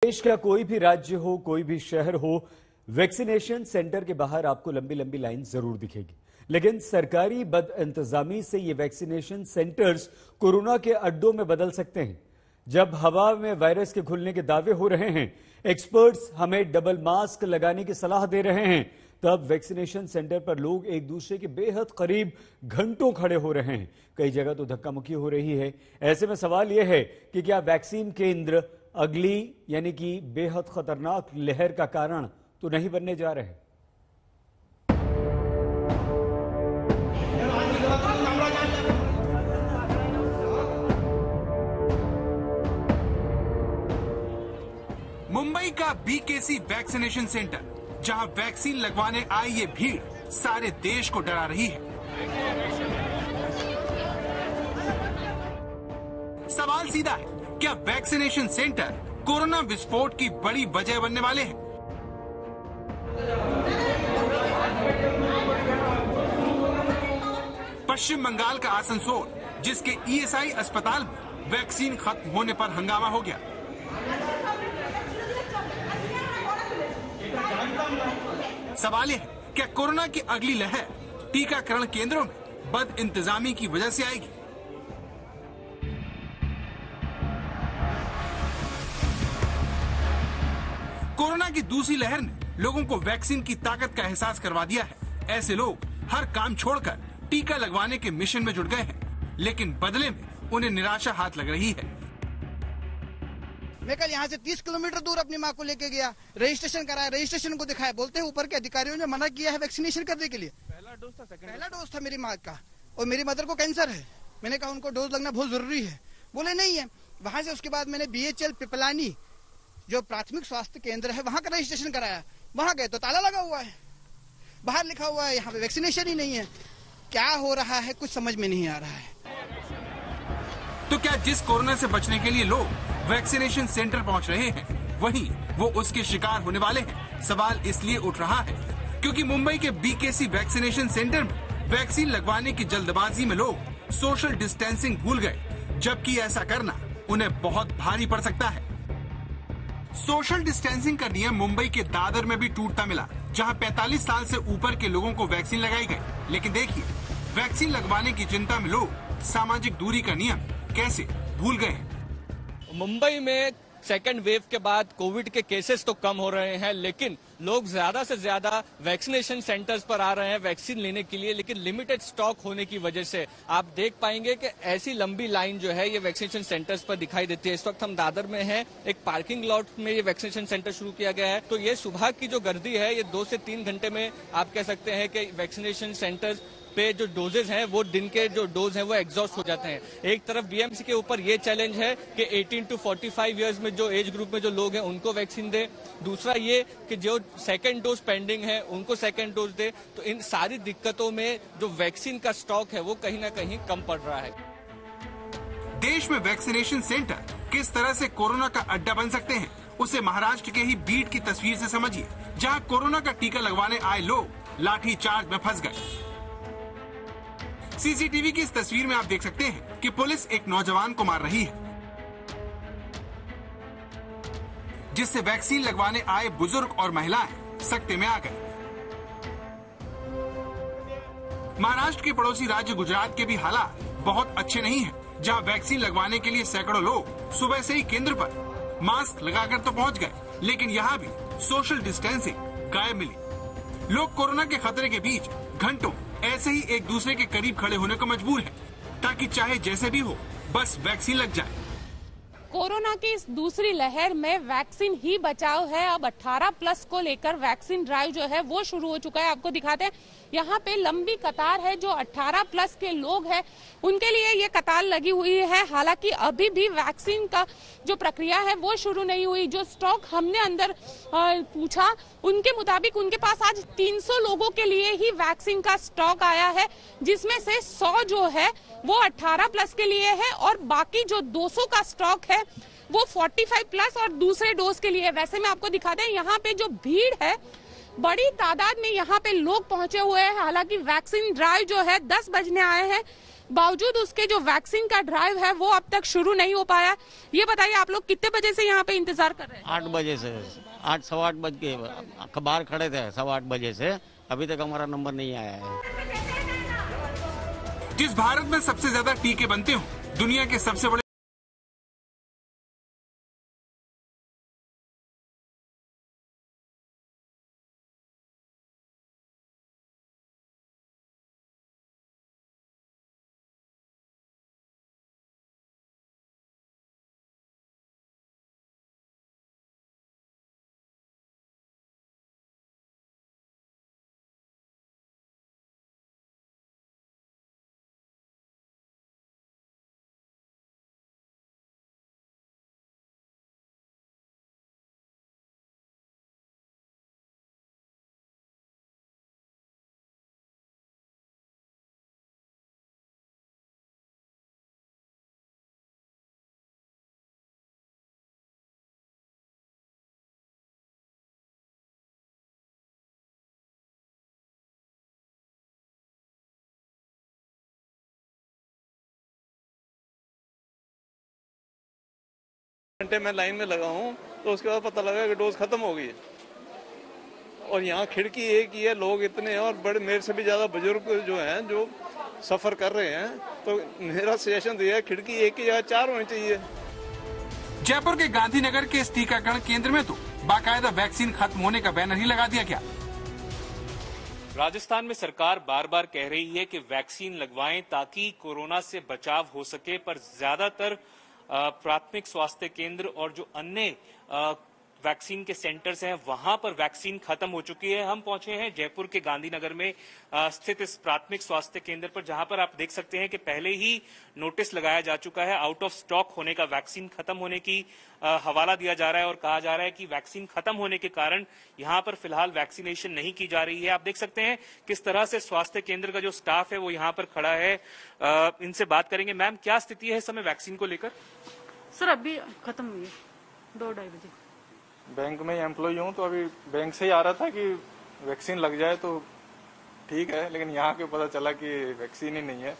देश का कोई भी राज्य हो, कोई भी शहर हो, वैक्सीनेशन सेंटर के बाहर आपको लंबी लंबी लाइन जरूर दिखेगी। लेकिन सरकारी बदइंतजामी से ये वैक्सीनेशन सेंटर्स कोरोना के अड्डों में बदल सकते हैं। जब हवा में वायरस के घुलने के दावे हो रहे हैं, एक्सपर्ट्स हमें डबल मास्क लगाने की सलाह दे रहे हैं, तब वैक्सीनेशन सेंटर पर लोग एक दूसरे के बेहद करीब घंटों खड़े हो रहे हैं। कई जगह तो धक्का मुक्की हो रही है। ऐसे में सवाल यह है कि क्या वैक्सीन केंद्र अगली यानी कि बेहद खतरनाक लहर का कारण तो नहीं बनने जा रहे। मुंबई का बीकेसी वैक्सीनेशन सेंटर, जहां वैक्सीन लगवाने आई ये भीड़ सारे देश को डरा रही है। सवाल सीधा है, क्या वैक्सीनेशन सेंटर कोरोना विस्फोट की बड़ी वजह बनने वाले हैं? पश्चिम बंगाल का आसनसोल, जिसके ईएसआई अस्पताल में वैक्सीन खत्म होने पर हंगामा हो गया। सवाल यह है, क्या कोरोना की अगली लहर टीकाकरण केंद्रों में बद इंतजामी की वजह से आएगी? कोरोना की दूसरी लहर ने लोगों को वैक्सीन की ताकत का एहसास करवा दिया है। ऐसे लोग हर काम छोड़कर टीका लगवाने के मिशन में जुट गए हैं, लेकिन बदले में उन्हें निराशा हाथ लग रही है। मैं कल यहाँ से 30 किलोमीटर दूर अपनी माँ को लेके गया, रजिस्ट्रेशन कराया, रजिस्ट्रेशन को दिखाया, बोलते हैं ऊपर के अधिकारियों ने मना किया है वैक्सीनेशन करने के लिए। पहला डोज था मेरी माँ का, और मेरी मदर को कैंसर है। मैंने कहा उनको डोज लगना बहुत जरूरी है, बोले नहीं है। वहां से उसके बाद मैंने BHL पिपलानी जो प्राथमिक स्वास्थ्य केंद्र है वहां का रजिस्ट्रेशन कराया। वहां गए तो ताला लगा हुआ है, बाहर लिखा हुआ है यहाँ पे वैक्सीनेशन ही नहीं है। क्या हो रहा है कुछ समझ में नहीं आ रहा है। तो क्या जिस कोरोना से बचने के लिए लोग वैक्सीनेशन सेंटर पहुंच रहे हैं, वहीं वो उसके शिकार होने वाले हैं? सवाल इसलिए उठ रहा है क्योंकि मुंबई के बीकेसी वैक्सीनेशन सेंटर में वैक्सीन लगवाने की जल्दबाजी में लोग सोशल डिस्टेंसिंग भूल गए, जबकि ऐसा करना उन्हें बहुत भारी पड़ सकता है। सोशल डिस्टेंसिंग का नियम मुंबई के दादर में भी टूटता मिला, जहां 45 साल से ऊपर के लोगों को वैक्सीन लगाई गई। लेकिन देखिए, वैक्सीन लगवाने की चिंता में लोग सामाजिक दूरी का नियम कैसे भूल गए हैं। मुंबई में सेकेंड वेव के बाद कोविड के केसेस तो कम हो रहे हैं, लेकिन लोग ज्यादा से ज्यादा वैक्सीनेशन सेंटर्स पर आ रहे हैं वैक्सीन लेने के लिए। लेकिन लिमिटेड स्टॉक होने की वजह से आप देख पाएंगे कि ऐसी लंबी लाइन जो है ये वैक्सीनेशन सेंटर्स पर दिखाई देती है। इस वक्त हम दादर में हैं, एक पार्किंग लॉट में ये वैक्सीनेशन सेंटर शुरू किया गया है। तो ये सुबह की जो गर्दी है, ये 2 से 3 घंटे में आप कह सकते हैं कि वैक्सीनेशन सेंटर्स पे जो डोजेज हैं, वो दिन के जो डोज हैं वो एग्जॉस्ट हो जाते हैं। एक तरफ बीएमसी के ऊपर ये चैलेंज है कि 18 to 45 इयर्स में जो एज ग्रुप में जो लोग हैं उनको वैक्सीन दे। दूसरा ये कि जो सेकंड डोज पेंडिंग है उनको सेकंड डोज दे। तो इन सारी दिक्कतों में जो वैक्सीन का स्टॉक है वो कहीं ना कहीं कम पड़ रहा है। देश में वैक्सीनेशन सेंटर किस तरह से कोरोना का अड्डा बन सकते हैं, उसे महाराष्ट्र के ही बीड की तस्वीर से समझिए, जहां कोरोना का टीका लगवाने आए लोग लाठीचार्ज में फंस गए। सीसीटीवी की इस तस्वीर में आप देख सकते हैं कि पुलिस एक नौजवान को मार रही है, जिससे वैक्सीन लगवाने आए बुजुर्ग और महिलाएं सकते में आ गए। महाराष्ट्र के पड़ोसी राज्य गुजरात के भी हालात बहुत अच्छे नहीं हैं, जहां वैक्सीन लगवाने के लिए सैकड़ों लोग सुबह से ही केंद्र पर मास्क लगाकर तो पहुंच गए, लेकिन यहां भी सोशल डिस्टेंसिंग गायब मिली। लोग कोरोना के खतरे के बीच घंटों ऐसे ही एक दूसरे के करीब खड़े होने को मजबूर हैं, ताकि चाहे जैसे भी हो बस वैक्सीन लग जाए। कोरोना की इस दूसरी लहर में वैक्सीन ही बचाव है। अब 18+ को लेकर वैक्सीन ड्राइव जो है वो शुरू हो चुका है। आपको दिखाते हैं, यहाँ पे लंबी कतार है। जो 18+ के लोग हैं उनके लिए ये कतार लगी हुई है। हालांकि अभी भी वैक्सीन का जो प्रक्रिया है वो शुरू नहीं हुई। जो स्टॉक हमने अंदर पूछा, उनके मुताबिक उनके पास आज 300 लोगों के लिए ही वैक्सीन का स्टॉक आया है, जिसमें से 100 जो है वो 18+ के लिए है, और बाकी जो 200 का स्टॉक है वो 45+ और दूसरे डोज के लिए। वैसे में आपको दिखाते हैं, यहाँ पे जो भीड़ है बड़ी तादाद में यहाँ पे लोग पहुंचे हुए हैं। हालांकि वैक्सीन ड्राइव जो है 10 बजने आए हैं, बावजूद उसके जो वैक्सीन का ड्राइव है वो अब तक शुरू नहीं हो पाया। ये बताइए आप लोग कितने बजे से यहाँ पे इंतजार कर रहे हैं? 8 बजे से, 8 सवा 8 बज के बाहर खड़े थे, 8:15 बजे से अभी तक हमारा नंबर नहीं आया है। जिस भारत में सबसे ज्यादा टीके बनते हो, दुनिया के सबसे बड़े घंटे में लाइन में लगा हूँ तो उसके बाद पता लगा कि डोज खत्म हो गई है। और यहाँ खिड़की एक ही है, लोग इतने हैं और बड़े मेरे से भी ज्यादा बुजुर्ग जो हैं जो सफर कर रहे हैं, तो मेरा सजेशन तो यह है खिड़की एक ही या 4 होनी चाहिए। जयपुर के गांधीनगर के इस टीकाकरण केंद्र में तो बाकायदा वैक्सीन खत्म होने का बैनर ही लगा दिया गया। राजस्थान में सरकार बार बार कह रही है कि वैक्सीन लगवाएं ताकि कोरोना से बचाव हो सके, पर ज्यादातर प्राथमिक स्वास्थ्य केंद्र और जो अन्य वैक्सीन के सेंटर्स हैं वहां पर वैक्सीन खत्म हो चुकी है। हम पहुंचे हैं जयपुर के गांधीनगर में स्थित इस प्राथमिक स्वास्थ्य केंद्र पर, जहां पर आप देख सकते हैं कि पहले ही नोटिस लगाया जा चुका है आउट ऑफ स्टॉक होने का, वैक्सीन खत्म होने की हवाला दिया जा रहा है और कहा जा रहा है कि वैक्सीन खत्म होने के कारण यहां पर फिलहाल वैक्सीनेशन नहीं की जा रही है। आप देख सकते हैं किस तरह से स्वास्थ्य केंद्र का जो स्टाफ है वो यहां पर खड़ा है। इनसे बात करेंगे। मैम, क्या स्थिति है इस समय वैक्सीन को लेकर? सर अभी खत्म हुई है 2-2:30 बजे। बैंक में एम्प्लॉय हूँ तो अभी बैंक से ही आ रहा था कि वैक्सीन लग जाए तो ठीक है, लेकिन यहाँ के पता चला कि वैक्सीन ही नहीं है।